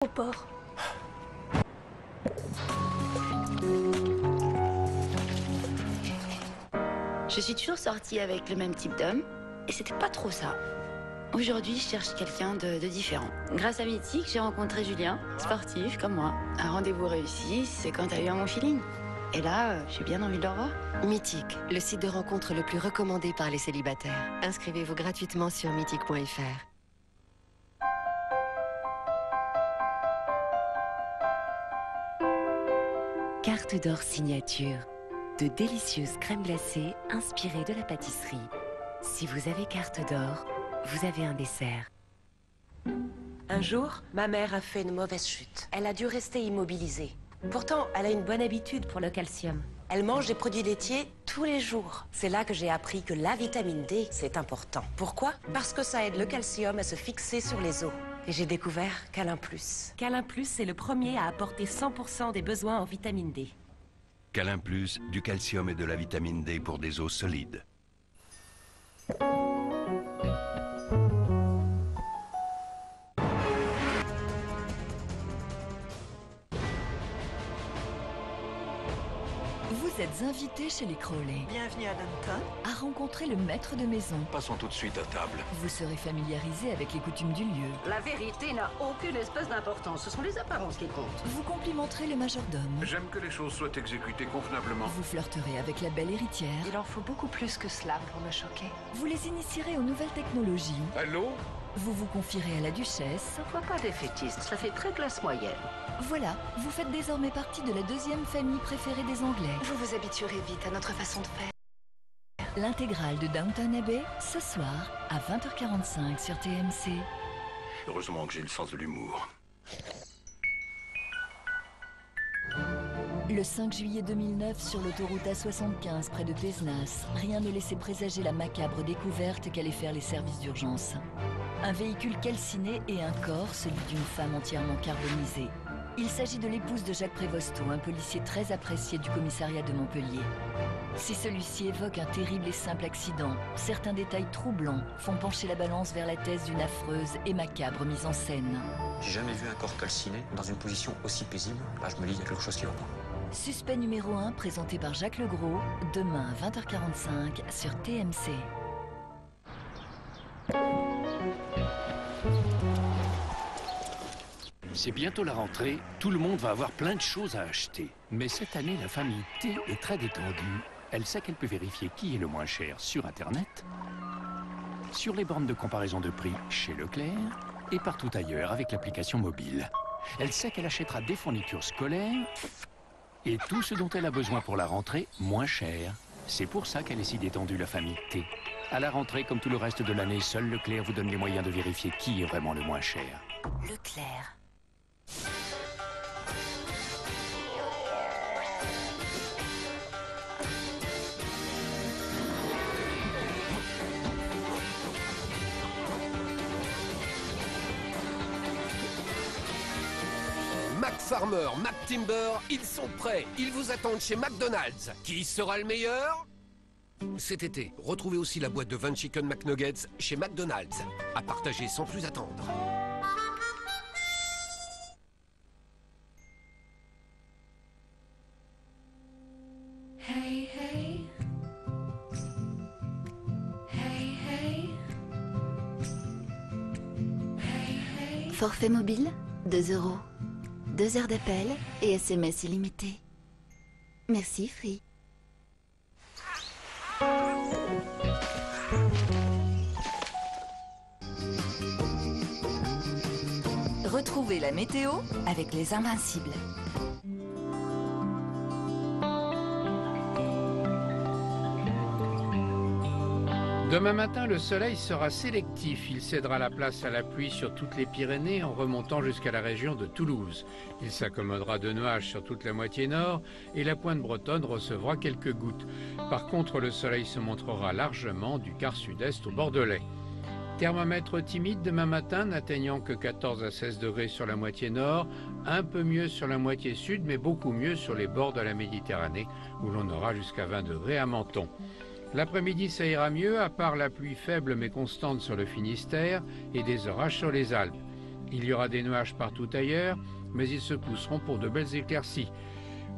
Au port. Je suis toujours sortie avec le même type d'homme, et c'était pas trop ça. Aujourd'hui, je cherche quelqu'un de différent. Grâce à Mythique, j'ai rencontré Julien, sportif comme moi. Un rendez-vous réussi, c'est quand t'as eu un bon feeling. Et là, j'ai bien envie de le revoir. Mythique, le site de rencontre le plus recommandé par les célibataires. Inscrivez-vous gratuitement sur mythique.fr. Carte d'or signature. De délicieuses crèmes glacées inspirées de la pâtisserie. Si vous avez carte d'or, vous avez un dessert. Un jour, ma mère a fait une mauvaise chute. Elle a dû rester immobilisée. Pourtant, elle a une bonne habitude pour le calcium. Elle mange des produits laitiers tous les jours. C'est là que j'ai appris que la vitamine D, c'est important. Pourquoi? Parce que ça aide le calcium à se fixer sur les os. Et j'ai découvert Câlin Plus. Câlin Plus, c'est le premier à apporter 100% des besoins en vitamine D. Câlin Plus, du calcium et de la vitamine D pour des os solides. Vous êtes invité chez les Crowley Bienvenue à Downton. à rencontrer le maître de maison. Passons tout de suite à table. Vous serez familiarisé avec les coutumes du lieu. La vérité n'a aucune espèce d'importance. Ce sont les apparences qui comptent. Vous complimenterez le majordome. J'aime que les choses soient exécutées convenablement. Vous flirterez avec la belle héritière. Il en faut beaucoup plus que cela pour me choquer. Vous les initierez aux nouvelles technologies. Allô? Vous vous confierez à la duchesse. Ça ne voit pas défaitiste, ça fait très classe moyenne. Voilà, vous faites désormais partie de la deuxième famille préférée des Anglais. Vous vous habituerez vite à notre façon de faire. L'intégrale de Downton Abbey, ce soir, à 20h45 sur TMC. Heureusement que j'ai le sens de l'humour. Le 5 juillet 2009, sur l'autoroute A75 près de Pézenas, rien ne laissait présager la macabre découverte qu'allaient faire les services d'urgence. Un véhicule calciné et un corps, celui d'une femme entièrement carbonisée. Il s'agit de l'épouse de Jacques Prévosto, un policier très apprécié du commissariat de Montpellier. Si celui-ci évoque un terrible et simple accident, certains détails troublants font pencher la balance vers la thèse d'une affreuse et macabre mise en scène. J'ai jamais vu un corps calciné dans une position aussi paisible. Là, je me dis, il y a quelque chose qui va pas. Suspect numéro 1, présenté par Jacques Legros, demain à 20h45 sur TMC. C'est bientôt la rentrée, tout le monde va avoir plein de choses à acheter. Mais cette année, la famille T est très détendue. Elle sait qu'elle peut vérifier qui est le moins cher sur Internet, sur les bornes de comparaison de prix chez Leclerc et partout ailleurs avec l'application mobile. Elle sait qu'elle achètera des fournitures scolaires et tout ce dont elle a besoin pour la rentrée moins cher. C'est pour ça qu'elle est si détendue, la famille T. À la rentrée, comme tout le reste de l'année, seul Leclerc vous donne les moyens de vérifier qui est vraiment le moins cher. Leclerc. Mac Farmer, Mac Timber, ils sont prêts. Ils vous attendent chez McDonald's. Qui sera le meilleur? Cet été, retrouvez aussi la boîte de 20 Chicken McNuggets chez McDonald's. À partager sans plus attendre. Hey, hey. Hey, hey. Hey, hey. Forfait mobile, 2 €. 2 heures d'appel et SMS illimité. Merci, Free. Retrouvez la météo avec les Invincibles. Demain matin, le soleil sera sélectif. Il cédera la place à la pluie sur toutes les Pyrénées en remontant jusqu'à la région de Toulouse. Il s'accommodera de nuages sur toute la moitié nord et la pointe bretonne recevra quelques gouttes. Par contre, le soleil se montrera largement du quart sud-est au Bordelais. Thermomètre timide demain matin, n'atteignant que 14 à 16 degrés sur la moitié nord, un peu mieux sur la moitié sud, mais beaucoup mieux sur les bords de la Méditerranée, où l'on aura jusqu'à 20 degrés à Menton. L'après-midi, ça ira mieux, à part la pluie faible mais constante sur le Finistère et des orages sur les Alpes. Il y aura des nuages partout ailleurs, mais ils se pousseront pour de belles éclaircies.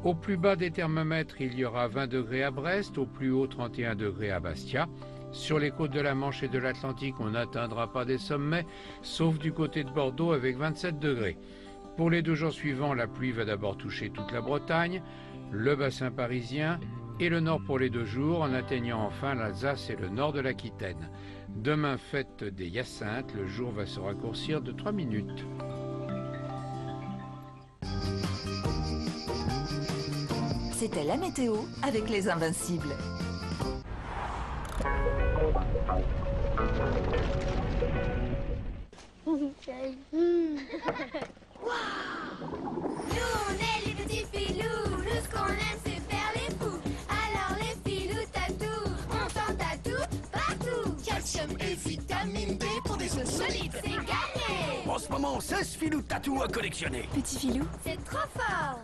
Au plus bas des thermomètres, il y aura 20 degrés à Brest, au plus haut 31 degrés à Bastia. Sur les côtes de la Manche et de l'Atlantique, on n'atteindra pas des sommets, sauf du côté de Bordeaux avec 27 degrés. Pour les 2 jours suivants, la pluie va d'abord toucher toute la Bretagne, le bassin parisien et le nord pour les 2 jours, en atteignant enfin l'Alsace et le nord de l'Aquitaine. Demain, fête des Hyacinthes, le jour va se raccourcir de 3 minutes. C'était la météo avec les Invincibles. Nous, on est les petits filous. Nous, ce qu'on aime, c'est faire les fous. Alors, les filous tatous, on s'en tatoue partout. Calcium et vitamine D pour des os solides, c'est gagné. En ce moment, 16 filous tatou à collectionner. Petit filou, c'est trop fort.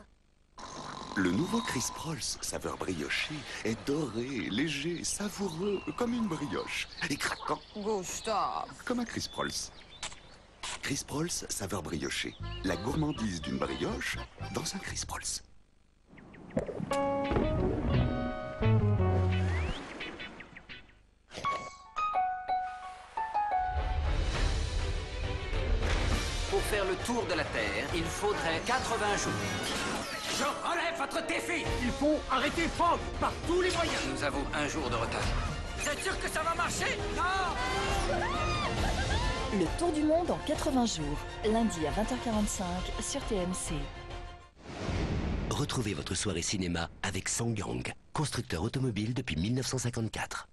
Le nouveau Chris Prolls, saveur briochée, est doré, léger, savoureux, comme une brioche. Et craquant. Gustave. Comme un Chris Prolls. Chris Prolls, saveur briochée. La gourmandise d'une brioche dans un Chris Prolls. Pour faire le tour de la Terre, il faudrait 80 jours. Je relève votre défi. Il faut arrêter Franck par tous les moyens. Nous avons 1 jour de retard. Vous êtes sûr que ça va marcher? Non. Le tour du monde en 80 jours, lundi à 20h45 sur TMC. Retrouvez votre soirée cinéma avec Sangyang, constructeur automobile depuis 1954.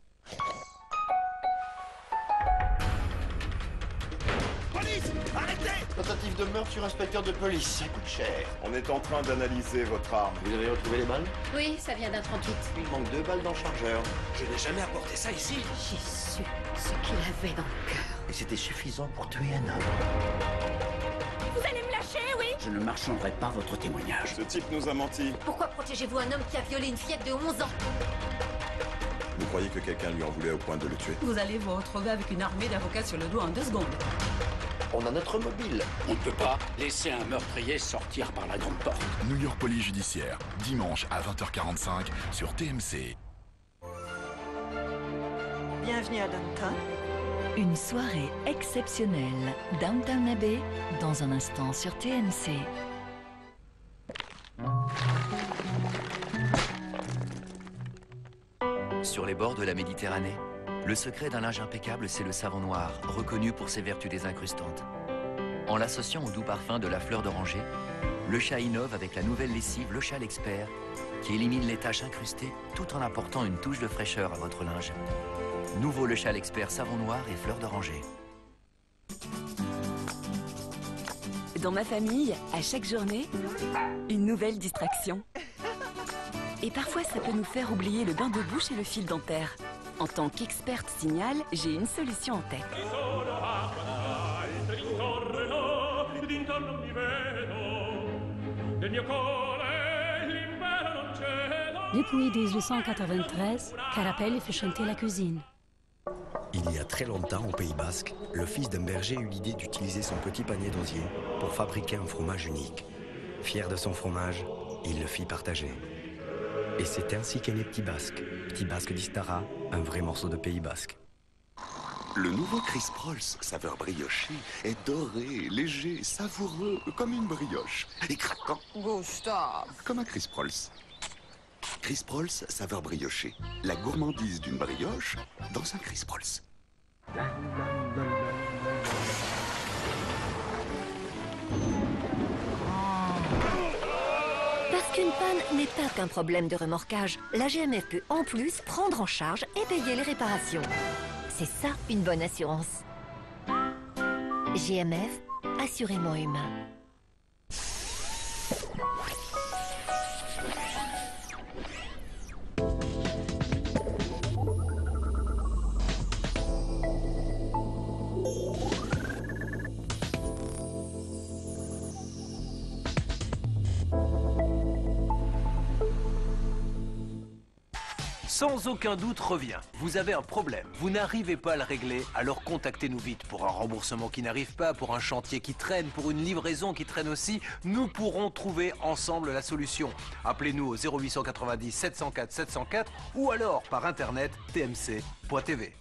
Police! Arrêtez! Tentative de meurtre sur inspecteur de police, ça coûte cher. On est en train d'analyser votre arme. Vous avez retrouvé les balles? Oui, ça vient d'un 38. Il manque 2 balles dans le chargeur. Je n'ai jamais apporté ça ici. J'ai su ce qu'il avait dans le cœur. Et c'était suffisant pour tuer un homme. Vous allez me lâcher, oui? Je ne marchanderai pas votre témoignage. Ce type nous a menti. Pourquoi protégez-vous un homme qui a violé une fillette de 11 ans? Vous croyez que quelqu'un lui en voulait au point de le tuer? Vous allez vous retrouver avec une armée d'avocats sur le dos en 2 secondes. On a notre mobile. On ne peut pas laisser un meurtrier sortir par la grande porte. New York Police Judiciaire, dimanche à 20h45 sur TMC. Bienvenue à Downton. Une soirée exceptionnelle. Downton Abbey, dans un instant sur TMC. Sur les bords de la Méditerranée, le secret d'un linge impeccable, c'est le savon noir, reconnu pour ses vertus désincrustantes. En l'associant au doux parfum de la fleur d'oranger, le chat innove avec la nouvelle lessive Le Châle Expert, qui élimine les taches incrustées tout en apportant une touche de fraîcheur à votre linge. Nouveau Le Châle Expert savon noir et fleur d'oranger. Dans ma famille, à chaque journée, une nouvelle distraction. Et parfois, ça peut nous faire oublier le bain de bouche et le fil dentaire. En tant qu'experte Signal, j'ai une solution en tête. Depuis 1893, Carapelle fait chanter la cuisine. Il y a très longtemps, au Pays Basque, le fils d'un berger eut l'idée d'utiliser son petit panier d'osier pour fabriquer un fromage unique. Fier de son fromage, il le fit partager. Et c'est ainsi qu'est né Petit Basque d'Istara, un vrai morceau de Pays Basque. Le nouveau Chris Prolls, saveur briochée, est doré, léger, savoureux, comme une brioche. Et craquant. Gustave. Comme un Chris Prolls. Chris Prolls, saveur briochée. La gourmandise d'une brioche dans un Chris Prolls. Parce qu'une panne n'est pas qu'un problème de remorquage, la GMF peut en plus prendre en charge et payer les réparations. C'est ça, une bonne assurance. GMF, assurément humain. sans aucun doute revient. Vous avez un problème, vous n'arrivez pas à le régler, alors contactez-nous vite pour un remboursement qui n'arrive pas, pour un chantier qui traîne, pour une livraison qui traîne aussi. Nous pourrons trouver ensemble la solution. Appelez-nous au 0890 704 704 ou alors par internet tmc.tv.